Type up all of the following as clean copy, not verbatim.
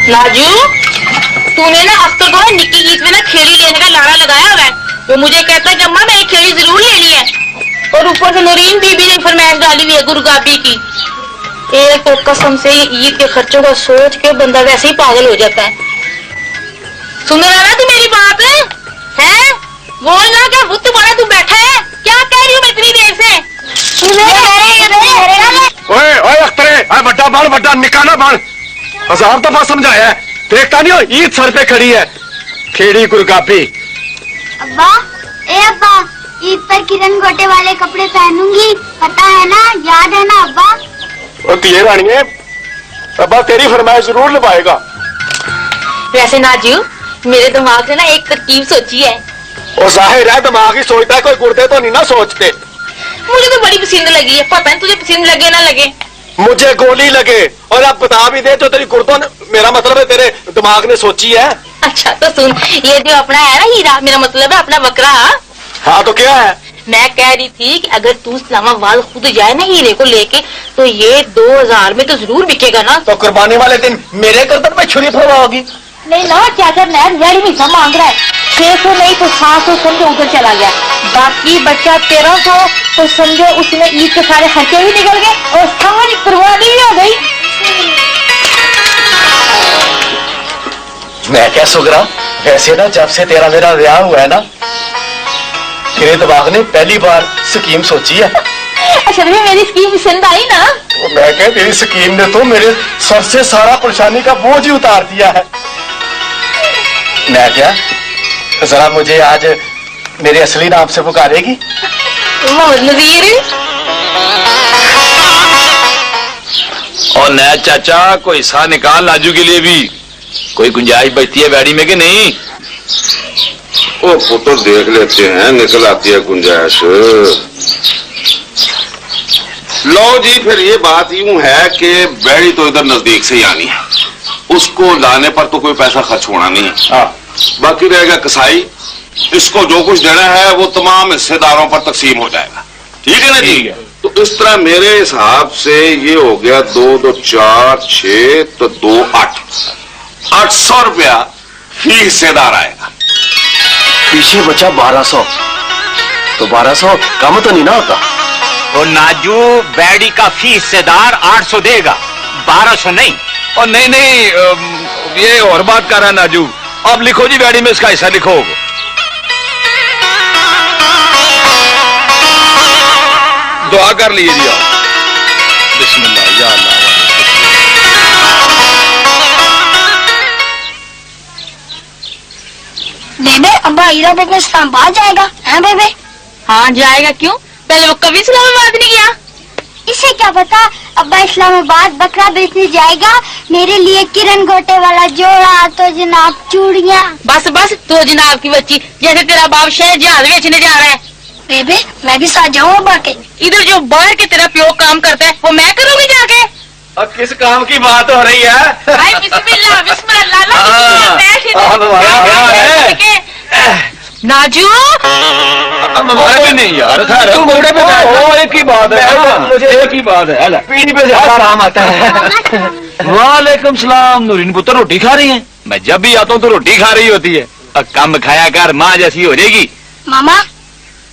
नाजू, तूने ना अख्तर को निक्की ईद में ना खेड़ी लेने का लारा लगाया हुआ है। वो मुझे कहता है कि अम्मा मैं एक खेड़ी जरूर लेनी है, और ऊपर से नूरीन बीबी ने फरमाइश डाली हुई है गुरगाबी की। एक तो कसम से ईद के खर्चों का सोच के बंदा वैसे ही पागल हो जाता है। सुन रहा है तू मेरी बात है? बोलना क्या बुत बड़ा तू बैठा है, क्या कह रही हूँ मैं इतनी देर से? ओए ओए अख्तरे, बड्डा बाल बड्डा निकाना बाल, 1000 दफा समझाया है, देखता नहीं हो ईद सर पे खड़ी है खेड़ी गुरगाबी। अब्बा, ए अब्बा, ईद पर किरण गोटे वाले कपड़े पहनूंगी, पता है ना, याद है ना अब्बा? और तिये रानिए, अब्बा तेरी फरमाइश जरूर निभाएगा। वैसे नाजू, मेरे दिमाग से ना एक तरकीब सोची है। और जाहिर है दिमाग ही सोचता है, कोई गुर्दे तो नहीं ना सोचते। मुझे तो बड़ी पसंद लगी है, पता है तुझे पसंद लगे ना लगे। मुझे गोली लगे, और अब बता भी दे जो तेरी गुर्दों ने, मेरा मतलब है तेरे दिमाग ने सोची है। अच्छा तो सुन, ये जो अपना है ना हीरा, मेरा मतलब है अपना बकरा। हाँ तो क्या है? मैं कह रही थी कि अगर तू इस्लामाबाद खुद जाए ना हीरे को लेके, तो ये 2000 में तो जरूर बिकेगा ना। तो कुर्बानी वाले दिन मेरे गर्दन पे छुरी फरवा होगी। नहीं ना, क्या करना है, रेडी में सब मांग रहा है। 600 नहीं तो 700 समझो उधर चला गया, बाकी बच्चा 1300, तो समझो उसमें ईद के सारे खर्चे भी निकल गए और सारी कुर्बानी भी हो गई। मैं क्या सुगरा, वैसे ना जब से तेरा मेरा ब्याह हुआ है ना, तेरे दिमाग ने पहली बार स्कीम सोची है। अच्छा मेरी स्कीम पसंद आई ना? तो मैं कह तेरी स्कीम ने तो मेरे सर से सारा परेशानी का बोझ ही उतार दिया है। मैं क्या, जरा मुझे आज मेरे असली नाम से पुकारेगी? मोहम्मद नजीर। और नया चाचा कोई हिस्सा निकाल लाजू के लिए भी, कोई गुंजाइश बचती है बैडी में कि नहीं? ओ पुत्र देख लेते हैं, निकल आती है गुंजाइश। लो जी, फिर ये बात यूं है कि बैड़ी तो इधर नजदीक से ही आनी है, उसको लाने पर तो कोई पैसा खर्च होना नहीं है। बाकी रहेगा कसाई, इसको जो कुछ देना है वो तमाम हिस्सेदारों पर तकसीम हो जाएगा। ठीक है ना जी? तो इस तरह मेरे हिसाब से ये हो गया 2 2 4 6 तो 2 8, 800 रुपया फी हिस्सेदार आएगा। पीछे बचा 1200, तो 1200 कम तो नहीं ना होता? और नाजू बैडी का फी हिस्सेदार 800 देगा, 1200 नहीं। और नहीं, ये और बात कर रहा है नाजू। अब लिखो जी बैडी में इसका हिस्सा लिखो। दुआ कर लीजिए आप। बिस्मिल्लाह या अल्लाह। बेबे, अब्बा हीरा देखने इस्लामाबाद जाएगा है बेबे? हाँ जाएगा, क्यों? पहले वो कभी इस्लामाबाद नहीं गया? इसे क्या पता, अब्बा इस्लामाबाद बकरा बेचने जाएगा, मेरे लिए किरण गोटे वाला जोड़ा, तो जनाब चूड़ियाँ। बस बस, तो जनाब की बच्ची, जैसे तेरा बाप शहर जहाज बेचने जा रहा है। बेबे मैं भी साथ जाऊँ अब्बा के? इधर जो बाहर के तेरा प्यो काम करता है वो मैं करूँगी जाके। अब किस काम की बात हो रही है? भाई बिस्मिल्लाह बिस्मिल्लाह नाजू। नहीं यार, एक ही बात है, मुझे एक ही बात है, पीढ़ी पे ज्यादा आराम आता है। वालेकुम सलाम नूरीन पुत्र, रोटी खा रही हैं? मैं जब भी आता हूँ तो रोटी खा रही होती है। अब कम खाया कर, माँ जैसी हो जाएगी। मामा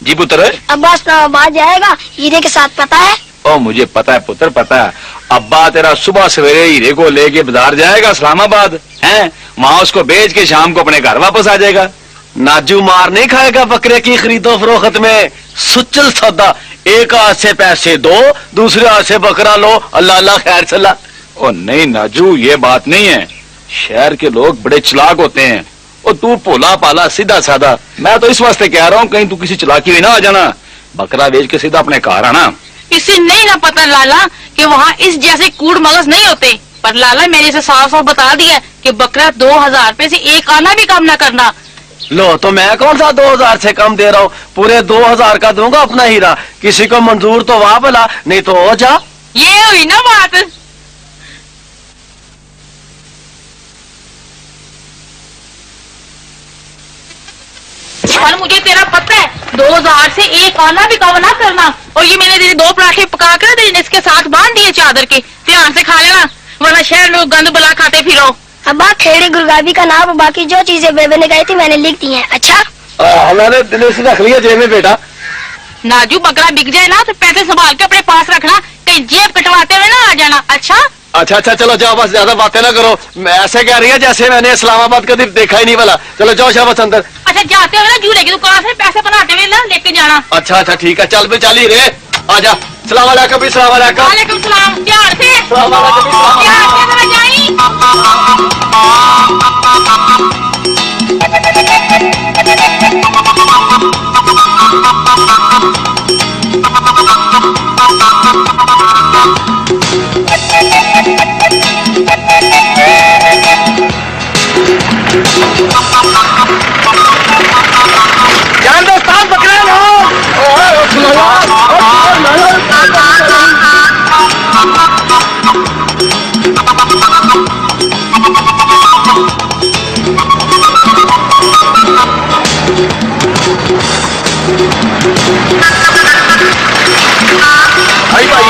जी पुत्र। अब्बा इस्लामाबाद जाएगा हीरे के साथ, पता है? ओ मुझे पता है पुत्र, पता है। अब्बा तेरा सुबह सवेरे हीरे को लेके बाजार जाएगा इस्लामाबाद, हैं? माँ उसको बेच के शाम को अपने घर वापस आ जाएगा। नाजू मार नहीं खाएगा बकरे की खरीदो फरोख्त में, सुचल सौदा, एक हाथ से पैसे दो, दूसरे हाथ से बकरा लो, अल्लाह अल्लाह खैर चला। ओ नहीं नाजू, ये बात नहीं है, शहर के लोग बड़े चालाक होते हैं, और तू भोला पाला सीधा साधा। मैं तो इस वास्ते कह रहा हूँ कहीं तू किसी चालाकी में ना आ जाना, बकरा बेच के सीधा अपने घर आना। इसे नहीं ना पता लाला कि वहाँ इस जैसे कूड़ मगज नहीं होते, पर लाला मेरे से साफ साफ बता दिया कि बकरा 2000 रुपए से एक आना भी कम ना करना। लो तो मैं कौन सा 2000 से कम दे रहा हूँ, पूरे 2000 का दूंगा अपना हीरा। किसी को मंजूर तो वाह भला, नहीं तो हो जा। ये हुई ना बात। और मुझे तेरा पता है 2000 से एक आना भी कम ना करना। और ये मैंने तेरे 2 पराठे पका कर इसके साथ बांध दिए चादर के, ध्यान से खा लेना, वरना शहर लोग गंद बला खाते फिरो। अब्बा खेड़ी गुरगाबी का नाम और बाकी जो चीजें बेबे ने कही थी मैंने लिख दी हैं। अच्छा मैंने दिल से रख लिया जेब में बेटा। नाजू बकरा बिक जाए ना तो पैसे संभाल के अपने पास रखना, कहीं जेब कटवाते हुए ना आ जाना। अच्छा अच्छा अच्छा चलो जाओ, बस ज्यादा बातें ना करो। मैं ऐसे कह रही है जैसे मैंने इस्लामाबाद कभी देखा ही नहीं वाला। चलो जाओ शाबाश अंदर। अच्छा जाते हुए ना जूड़े की दुकान से पैसे बनाते हुए ना लेके जाना। अच्छा अच्छा ठीक है, चल भी चली रे, आजा। सलाम अलैकुम भी, सलाम अलैकुम। वालेकुम सलाम, ध्यान से सलाम अलैकुम भी, सलाम ध्यान से जरा जाई। जान दोस्तान पकड़े भाई भाई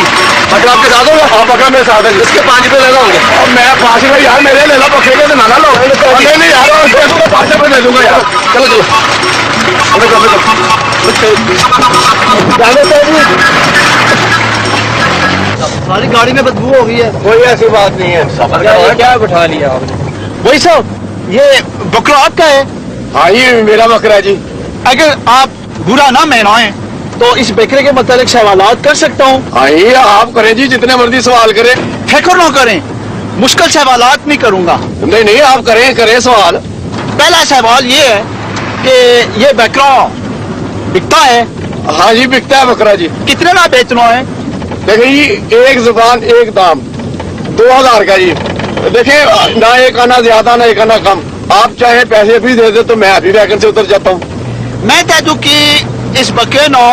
बकरा आपके साथ होगा? हाँ बकरा मेरे साथ है। इसके 5 रुपए ले होंगे। और मैं 5 रुपए यार मेरे ले लो, बकरे के तो ना लो। नहीं नहीं यार 5 रुपए ले दूंगा यार। चलो चलो सारी गाड़ी में बदबू हो गई है। कोई ऐसी बात नहीं है। क्या बिठा लिया आपने? वही साहब ये बकरा आपका है? हाँ ये मेरा बकरा है जी। अगर आप बुरा ना मनाएं तो इस बकरे के मतलब सवालात कर सकता हूँ। हाँ ये आप करें जी, जितने मर्जी सवाल करें। फिक्र ना करें, मुश्किल सवालात नहीं करूंगा। नहीं नहीं आप करें सवाल। पहला सवाल ये है कि ये बकरा बिकता है? हाँ जी बिकता है बकरा जी। कितने ना बेचना है? देखिए जी एक जुबान एक दाम 2000 का जी। देखिए ना एक आना ज्यादा ना एक आना कम। आप चाहे पैसे भी दे दे तो मैं अभी वैगन से उतर जाता हूँ। मैं कह दूं कि इस बकरे नो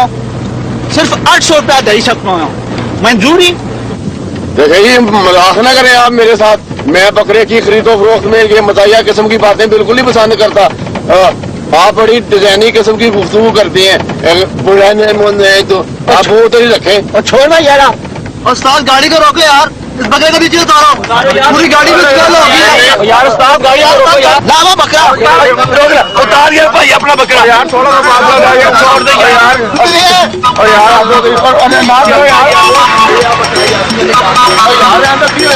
सिर्फ 800 रुपया दे सकता हूँ, मंजूरी? देखिए जी मजाक ना करें आप मेरे साथ। मैं बकरे की खरीदो फरोख्त में ये मजाया किस्म की बातें बिल्कुल ही पसंद करता। आप बड़ी डिजाइनी किस्म की गुफ्तगू करते हैं, पुराने मुन्ने तो आप वो तो ही रखें। और छोड़ना यार, उस्ताद गाड़ी को रोको यार, इस बकरे को नीचे उतारो। पूरी गाड़ी में उतार लो यार उस्ताद गाड़ी रोको यार। लावा बकरा उतार दिया भाई अपना बकरा यार। थोड़ा सा मामला यार, छोड़ दे यार। और यार आप लोग इस पर अरे मार दो यार। यार अंदर क्यों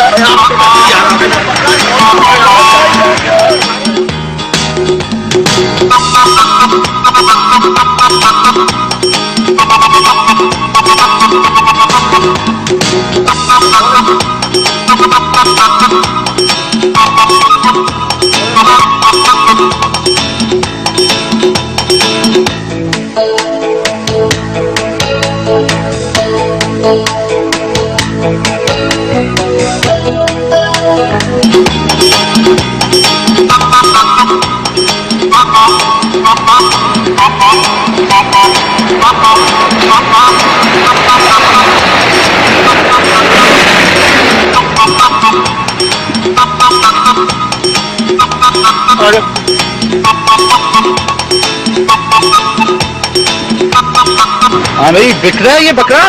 हाँ भाई बिक रहा है ये बकरा?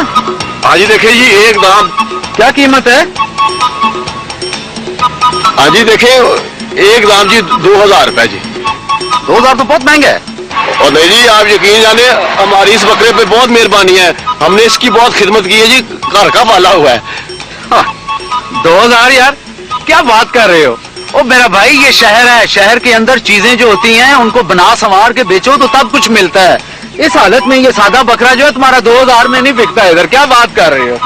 हाँ जी देखिए जी एक दाम। क्या कीमत है? हाँ जी देखिए एक दाम जी 2000 रुपए जी। 2000 तो बहुत महंगा है। और नहीं जी आप यकीन जाने हमारी इस बकरे पे बहुत मेहरबानी है। हमने इसकी बहुत खिदमत की है जी, घर का पाला हुआ है। 2000 यार, क्या बात कर रहे हो? ओ मेरा भाई ये शहर है, शहर के अंदर चीजें जो होती हैं उनको बना संवार के बेचो तो तब कुछ मिलता है। इस हालत में ये सादा बकरा जो है तुम्हारा 2000 में नहीं बिकता। इधर क्या बात कर रहे हो?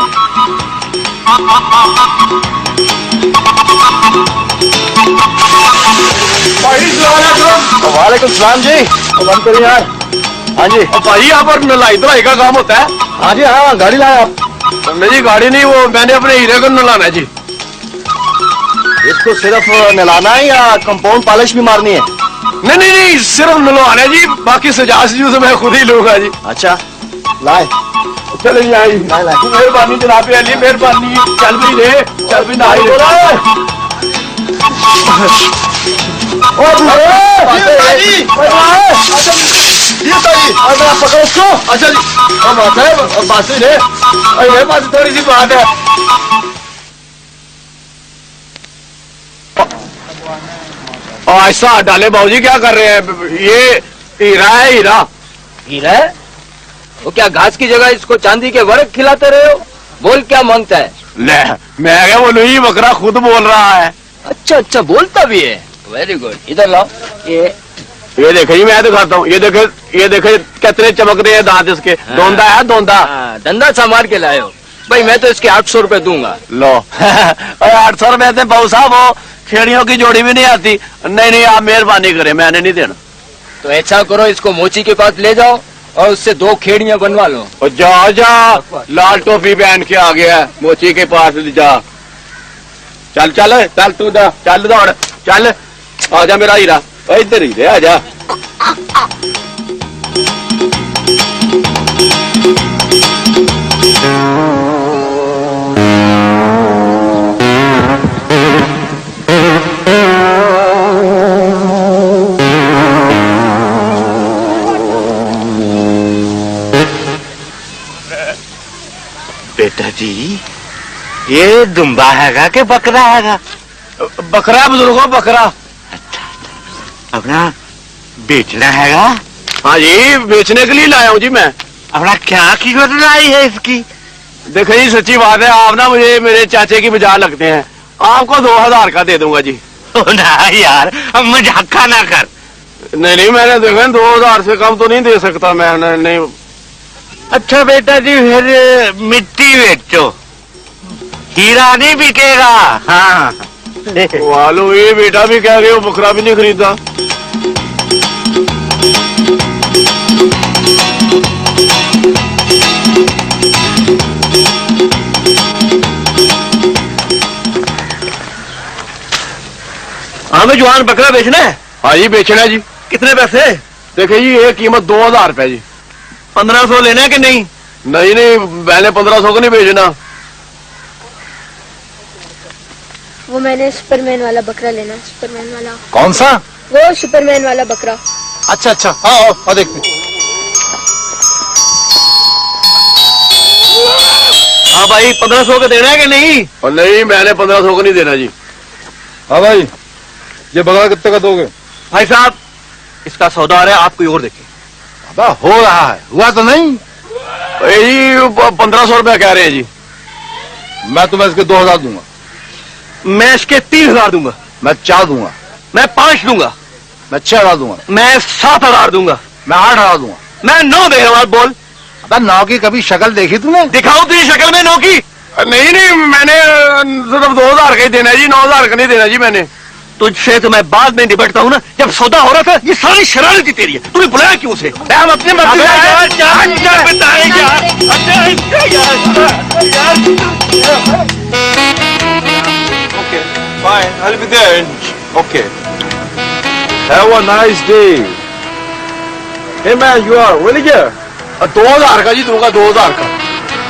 वालेकुम सलाम जी। बंद करिए यार। हाँ जी भाई यहाँ पर नलाई धुलाई का काम होता है? हाँ जी हाँ गाड़ी लाया आप? नहीं जी गाड़ी नहीं, वो मैंने अपने हीरे को नलाना है जी। इसको सिर्फ नलाना है या कंपाउंड पॉलिश भी मारनी है? नहीं नहीं नहीं सिर्फ नलवाना है जी, बाकी सजा सजू से मैं खुद ही लूंगा जी। अच्छा लाए चले जी। आई मेहरबानी जनाब अली, मेहरबानी। चल भी रे, चल भी ना पकड़ो उसको। अच्छा जी बात है, बात ही रे मेरे पास थोड़ी सी बात है। और ऐसा हाथ डाले बाबूजी, क्या कर रहे हैं? ये हीरा है, हीरा। हीरा है? वो क्या घास की जगह इसको चांदी के वर्क खिलाते रहे हो? बोल क्या मांगता है? ले, मैं क्या बोलूं, ये बकरा खुद बोल रहा है। अच्छा अच्छा, बोलता भी है। वेरी गुड, इधर लाओ। ये देखे जी, मैं दिखाता हूँ। ये देखे कितने चमक रहे हैं दांत इसके। दोंदा है, दोंदा। धंधा संभाल के लाए हो भाई। मैं तो इसके 800 रुपए दूंगा। लो 800 रुपए से बहु साहब, वो खेड़ियों की जोड़ी भी नहीं आती। नहीं, आप मेहरबानी करें, मैंने नहीं देना। तो ऐसा करो, इसको मोची के पास ले जाओ और उससे 2 खेड़ियां बनवा लो। और जा लाल टोपी पहन के आ गया है, मोची के पास जा। चल तू चल दौड़, चल आजा मेरा हीरा। इधर ही आ जा। बेटा जी, ये दुम्बा हैगा कि बकरा हैगा? बकरा बुजुर्गो, बकरा। अपना बेचना हैगा? हाँ जी, बेचने के लिए लाया हूँ जी मैं। अपना क्या कीमत लाई है इसकी? देखो जी, सच्ची बात है, आप ना मुझे मेरे चाचे की बजा लगते हैं। आपको 2000 का दे दूंगा जी। ना यार, अब मजाका ना कर। नहीं, मैंने देखा 2000 से कम तो नहीं दे सकता मैं। नहीं। अच्छा बेटा जी, फिर मिट्टी बेचो, हीरा नहीं बिकेगा। हाँ वालो, ये बेटा भी कह रहे हो बकरा भी नहीं खरीदा। हमें जवान बकरा बेचना है। हाँ जी, बेचना है जी। कितने पैसे? देखिए जी, ये कीमत 2000 रुपए जी। 1500 लेना है कि नहीं? नहीं, मैंने 1500 को नहीं बेचना। वो मैंने सुपरमैन वाला बकरा लेना, सुपरमैन वाला। कौन सा? वो सुपरमैन वाला बकरा। अच्छा, हाँ देखते। हाँ भाई, 1500 का देना है कि नहीं? और नहीं, मैंने 1500 को नहीं देना जी। हाँ भाई, ये बकरा कितने का दोगे? भाई साहब, इसका सौदा आ रहा है, आप कोई और देखें। हो रहा है, हुआ तो नहीं? जी 1500 रुपया कह रहे हैं जी। मैं तुम्हें इसके 2000 दूंगा। मैं इसके 3000 दूंगा। मैं 4 दूंगा। मैं 5 दूंगा। मैं 6000 दूंगा। मैं 7000 दूंगा। मैं 8000 दूंगा। मैं 9 दे रहा हूँ, बोल। अबे 9 की कभी शक्ल देखी तूने? दिखाओ तेरी शक्ल में 9 की। नहीं, मैंने सिर्फ 2000 का ही देना है जी, 9000 का नहीं देना जी मैंने। तुझसे तो मैं बाद में निपटता हूँ ना। जब सौदा हो रहा था, ये सारी शरारत तेरी है। तूने बुलाया क्यों उसे? हम अपने मर्जी Okay, fine. I'll be there. Okay. Have a nice day. Hey man, you are villager. 2000 का जी दूंगा, 2000 का।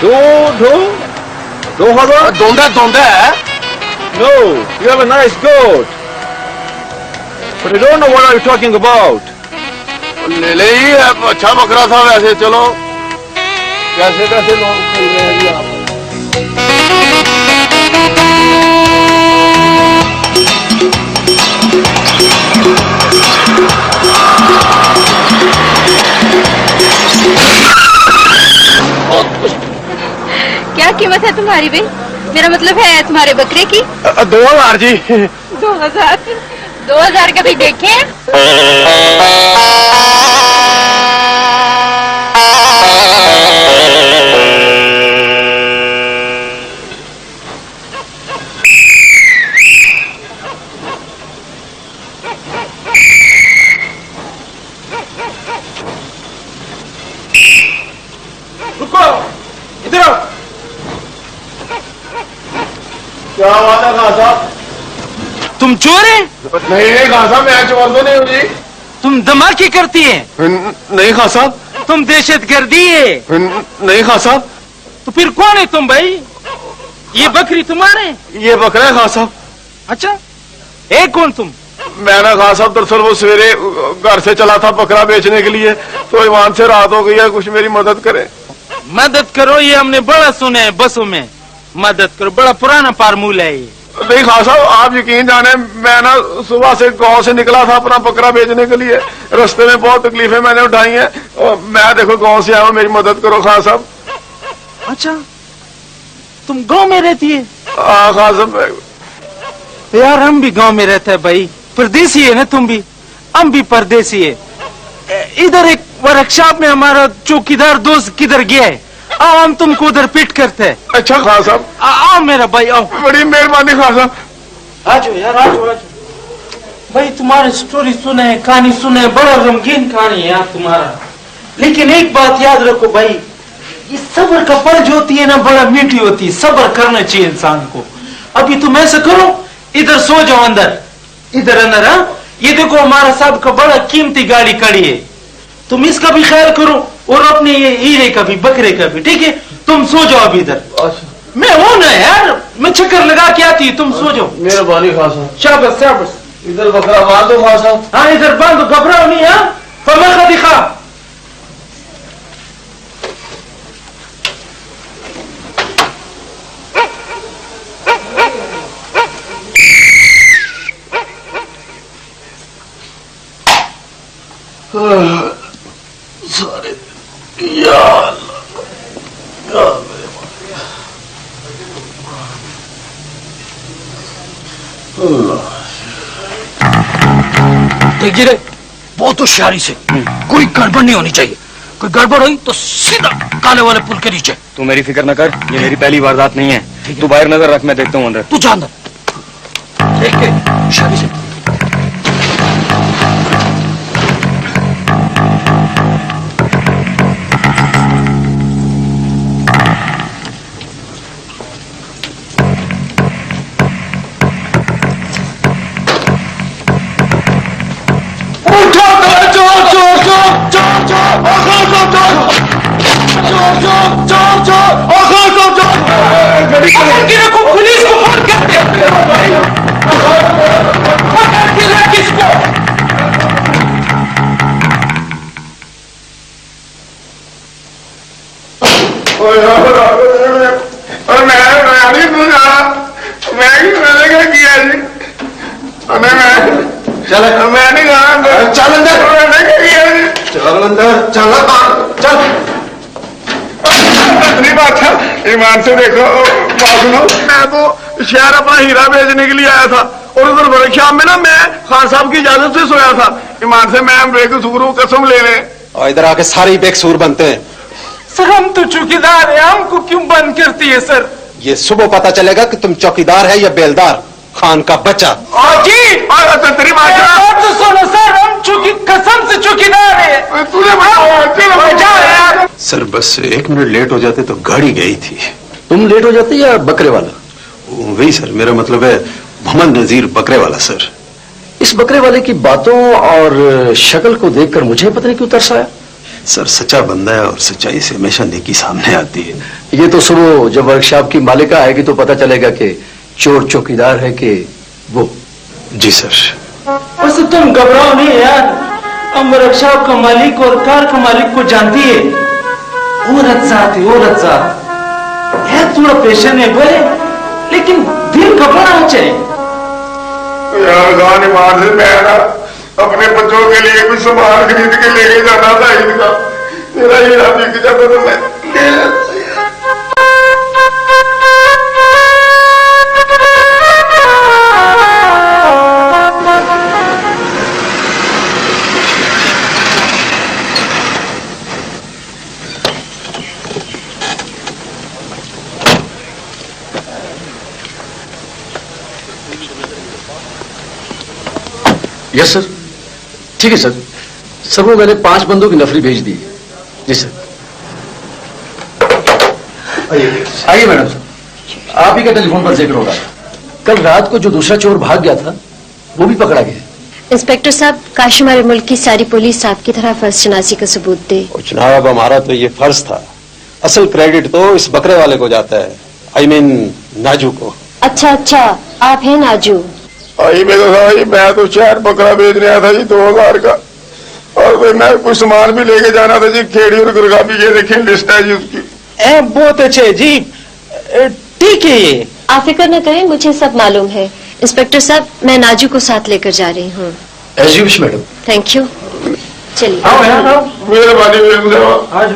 2000? दोंदा है। No, you have a nice goat. But I don't know what are you talking about. ले ले ही, अच्छा बकरा था वैसे। चलो, कैसे लोग खरीद रहे हैं जी आप। क्या कीमत है तुम्हारी भाई? मेरा मतलब है तुम्हारे बकरे की। 2000 जी। 2000 कभी देखे? रुको, इधर आओ। क्या बात है खान साहब? तुम चोर है? नहीं खान साहब, मैं चोर तो नहीं हूँ जी। तुम धमाके करती है? नहीं खान साहब। तुम दहशतगर्दी है? नहीं खान साहब। तो फिर कौन है तुम भाई? ये बकरी तुम्हारे? ये बकरा है खान साहब। अच्छा, एक कौन तुम? मैं ना खान साहब, दरअसल वो सवेरे घर से चला था बकरा बेचने के लिए, तो वहां से रात हो गई है, कुछ मेरी मदद करें। मदद करो, ये हमने बड़ा सुना है बसों में। मदद करो, बड़ा पुराना फार्मूला है ये। नहीं खान साहब, आप यकीन जाने मैं ना सुबह से गांव से निकला था अपना बकरा बेचने के लिए। रास्ते में बहुत तकलीफें मैंने उठाई हैं और मैं देखो गांव से आया हूँ, मेरी मदद करो खान साहब। अच्छा, तुम गांव में रहती है? हाँ खान साहब। यार हम भी गांव में रहते हैं भाई, परदेसी है ना तुम भी, हम भी परदेसी है। इधर एक वर्कशॉप में हमारा चौकीदार दोस्त किधर गया है, आओ हम तुमको उधर पिट करते हैं। अच्छा खान साहब, आओ मेरा भाई आओ। बड़ी मेहरबानी खान साहब। आ जाओ यार, आ जाओ आ जाओ भाई। तुम्हारी स्टोरी सुने, कहानी सुने, बड़ा रंगीन कहानी है यार तुम्हारा। लेकिन एक बात याद रखो भाई, ये सब्र का फल जो होती है ना बड़ा मीठी होती है, सब्र करना चाहिए इंसान को। अभी तुम ऐसा करो, इधर सो जाओ अंदर, इधर अंदर। हाँ, ये देखो हमारा साहब का बड़ा कीमती गाड़ी खड़ी है, तुम इसका भी ख्याल करो और अपने ये हीरे का भी, बकरे का भी, ठीक है? तुम सो जाओ अभी इधर। मैं हूं ना यार, मैं चक्कर लगा के आती हूँ, तुम सो जाओ। मेहरबानी खान साहब। शाबाश शाबाश। इधर बकरा बांध दो खान साहब। हाँ इधर बांधो, घबराओ नहीं। हाँ फमा का दिखा। सारे यार देखिए रे, बहुत होशियारी से, कोई गड़बड़ नहीं होनी चाहिए। कोई गड़बड़ हुई तो सीधा काले वाले पुल के नीचे। तू मेरी फिक्र न कर, ये मेरी पहली वारदात नहीं है। तू बाहर नजर रख, मैं देखता हूँ अंदर। तू जा अंदर, देख के होशियारी से। पुलिस को फोन करते किसको? और मैं नहीं पूछा, मैंने क्या किया जी? चल मैं नहीं कहा, चल अंदर। मैंने क्या किया जी? चल अंदर, चल चल। बात है ईमान से देखो, बात सुनो। मैं तो शहर अपना हीरा बेचने के लिए आया था और उधर वर्कशॉप में ना मैं खान साहब की इजाजत से सोया था। ईमान से मैं बेकसूर हूँ, कसम ले ले। और इधर आके सारे ही बेकसूर बनते हैं। सर हम तो चौकीदार है, हमको क्यों बंद करती है सर? ये सुबह पता चलेगा कि तुम चौकीदार है या बेलदार, खान का बच्चा। जी तेरी बात तो सुनो सर, हम कसम से चौकीदार है। सर बस 1 मिनट लेट हो जाते तो गाड़ी गई थी। तुम लेट हो जाते या बकरे वाला? वही सर, मेरा मतलब है मोहम्मद नजीर बकरे वाला सर। इस बकरे वाले की बातों और शक्ल को देखकर मुझे पता नहीं क्यों तरस आया। सर सच्चा बंदा है और सच्चाई से हमेशा नेकी सामने आती है। ये तो सुनो, जब वर्कशॉप की मालिका आएगी तो पता चलेगा कि चोर चौकीदार है कि वो। जी सर। बस तुम घबराओ नहीं यार, हम वर्कशॉप का मालिक और कार का मालिक को जानती है। औरत है, थोड़ा पेशेंट है बोले, लेकिन दिल घबराना चाहिए यार। गान ईमान से मैं ना अपने बच्चों के लिए कुछ सामान खरीद के लेके जाना था ईद का। मेरा हीरा बिक जाता तो मैं यस सर, ठीक है सर। सबको मैंने 5 बंदों की नफरी भेज दी। जी सर। आइए मैडम, आप ही का टेलीफोन पर जिक्र हो रहा है। कल रात को जो दूसरा चोर भाग गया था वो भी पकड़ा गया। इंस्पेक्टर साहब, काश हमारे मुल्क की सारी पुलिस आपकी तरह फर्ज शनासी का सबूत दे। जनाब हमारा तो ये फर्ज था, असल क्रेडिट तो इस बकरे वाले को जाता है, I mean नाजू को। अच्छा, आप हैं नाजू? मैं तो शहर बकरा बेच रहा था जी 2000 का, और फिर मैं कुछ सामान भी लेके जाना था जी। खेड़ी और गुरगाबी, ये देखें लिस्ट है जी उसकी। बहुत अच्छे जी, ठीक है। ये आप फिक्र न करें, मुझे सब मालूम है। इंस्पेक्टर साहब, मैं नाजू को साथ लेकर जा रही हूँ। As you wish madam. Thank you. चलिए। आओ यार आओ। मेहरबानी आज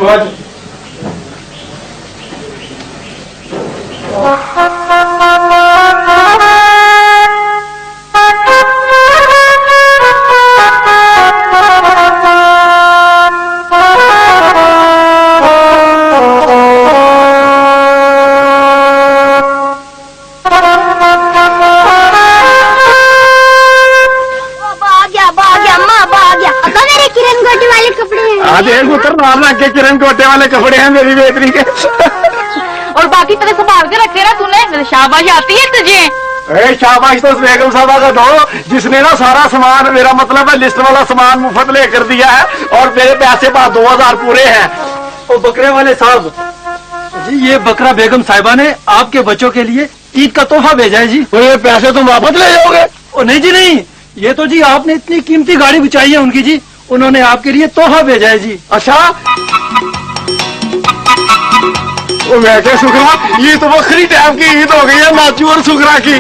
आज के किरण कोटे वाले कपड़े हैं मेरी बेकरी के। और बाकी तरह संभाल के रखे ना तूने, शाबाश आती है तुझे। शाबाश तो उस बेगम साहबा का दो जिसने ना सारा सामान, मेरा मतलब है लिस्ट वाला सामान मुफ्त लेकर दिया है और मेरे पैसे बाद 2000 पूरे हैं। ओ बकरे वाले साहब जी, ये बकरा बेगम साहिबा ने आपके बच्चों के लिए ईद का तोहफा भेजा है जी। तो ये पैसे तुम वापस ले जाओगे? ओ नहीं जी नहीं, ये तो जी आपने इतनी कीमती गाड़ी बिछाई है उनकी जी, उन्होंने आपके लिए तोहफा भेजा है जी। अच्छा, वो मैं क्या शुक्रा, ये तो बकरी टाइम की ईद हो गई है नाचू और शुक्रा की।